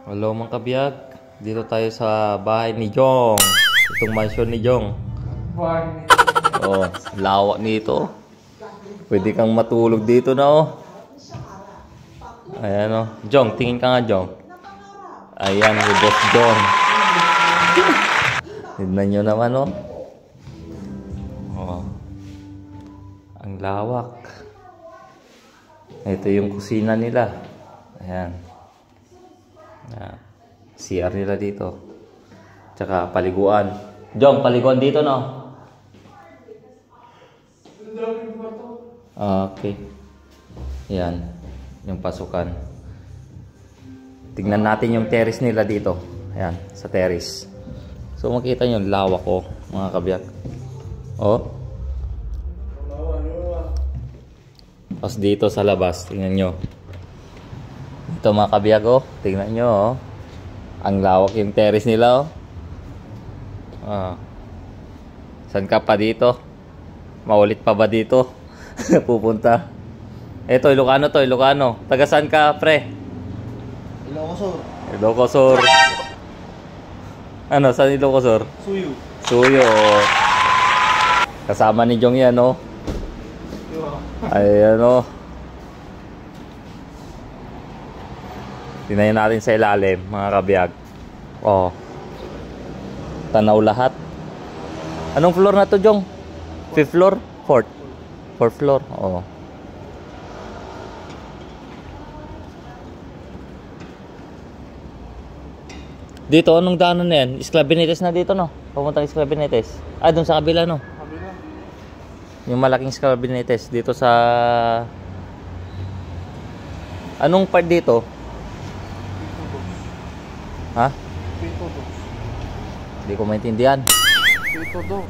Hello mga kabiyag, dito tayo sa bahay ni Jong. Itong mansion ni Jong. Oh, lawak nito. Pwede kang matulog dito na oh. Ayan oh. Jong, tingin ka nga Jong. Ayan, si Boss Jong. Tignan nyo naman oh. Oh. Ang lawak. Ito yung kusina nila. Ayan. CR nila dito. Tsaka paliguan. Jong, paliguan dito no? Okay. Yan. Yung pasukan. Tignan natin yung terrace nila dito. Ayan, sa terrace. So makita nyo, lawak ko mga kabiyag. Oh. Tapos dito sa labas, tingnan nyo. Ito mga kabiyag oh. Tingnan nyo oh. Ang lawak yung terrace nila oh. Saan ka pa dito? Maulit pa ba dito? Pupunta. Ito, Ilocano to, Ilocano. Taga saan ka, pre? Ilocosur. Ilocosur. Ano, saan Ilocosur? Suyo. Suyo. Kasama ni Jong yan, oh. Ayan, oh. Tinayin natin sa ilalim, mga kabiyag. Oh. Tanaw lahat. Anong floor na to, Jong? 5th floor? 4th? 4th floor? Oh. Dito, anong daanan na yan? Esclavinetes na dito, no? Pumuntang Esclavinetes. Ah, dun sa kabila, no? Kabila. Yung malaking Esclavinetes. Dito sa... Anong part dito? Ha? Pito dos. Hindi ko maintindihan. Pito dos.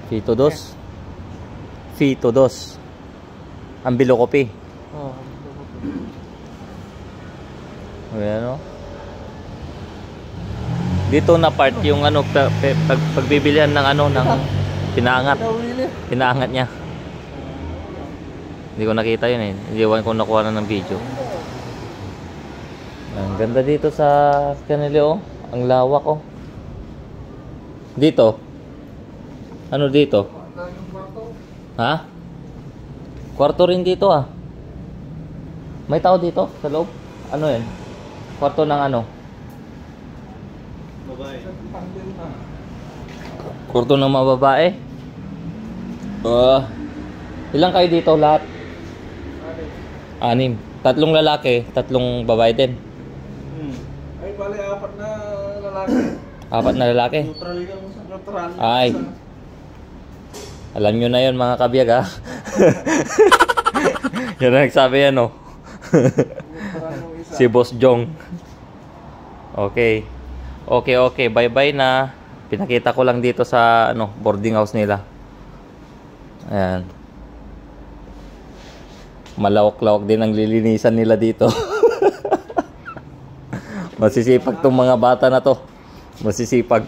Fito dos? Fito dos. Ang bilokopi. Oh. Ayan, no? Dito na part yung ano pagbibilihan ng ano ng pinaangat. Pinaangat niya. Hindi ko nakita yun eh. Hindi ko nakuha na ng video. Ang ganda dito sa kanila oh. Ang lawak oh. Dito. Ano dito? Ha? Kwarto rin dito ah. May tao dito sa loob? Ano yan? Kwarto ng ano? Kwarto ng mga babae. Ilang kayo dito lahat? 6. 3 lalaki, 3 babae din. Ay, bali, 4 na lalaki. 4 na lalaki? Neutral. Ay. Alam nyo na yun mga kabiyag ha. Yan ang nagsabi yan oh. Si Boss Jong. Okay. Okay. Bye-bye na. Pinakita ko lang dito sa ano, boarding house nila. Ayan. Malawak-lawak din ang lilinisan nila dito. Masisipag tong mga bata na to. Masisipag.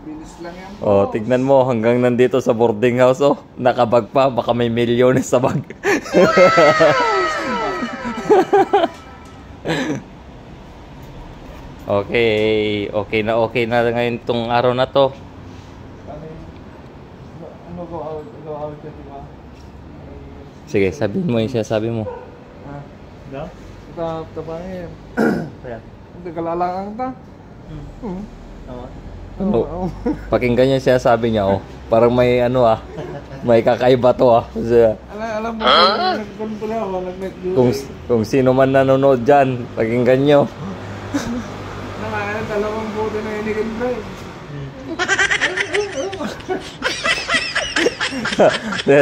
Bilis lang yan. Oh, tignan mo hanggang nandito sa boarding house oh. Nakabag pa, baka may milyones sa bag. Okay na ngayon tong araw na to. Ano go out ka, diba? Sige, sabihin mo yung sabi mo. Da? Ito pa rin. Ayan. Hindi kalalangang ta. Ano? Pakinggan niya siya sabi niya oh. Parang may ano ah. May kakaiba to ah. Alam mo, nagpunpula ako, Kung sino man nanonood dyan, pakinggan nyo. Nakakaya, 2 buti na inikin drive.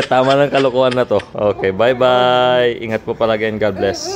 Tama ng kalokohan na to. Okay, bye-bye. Ingat po palagi and God bless.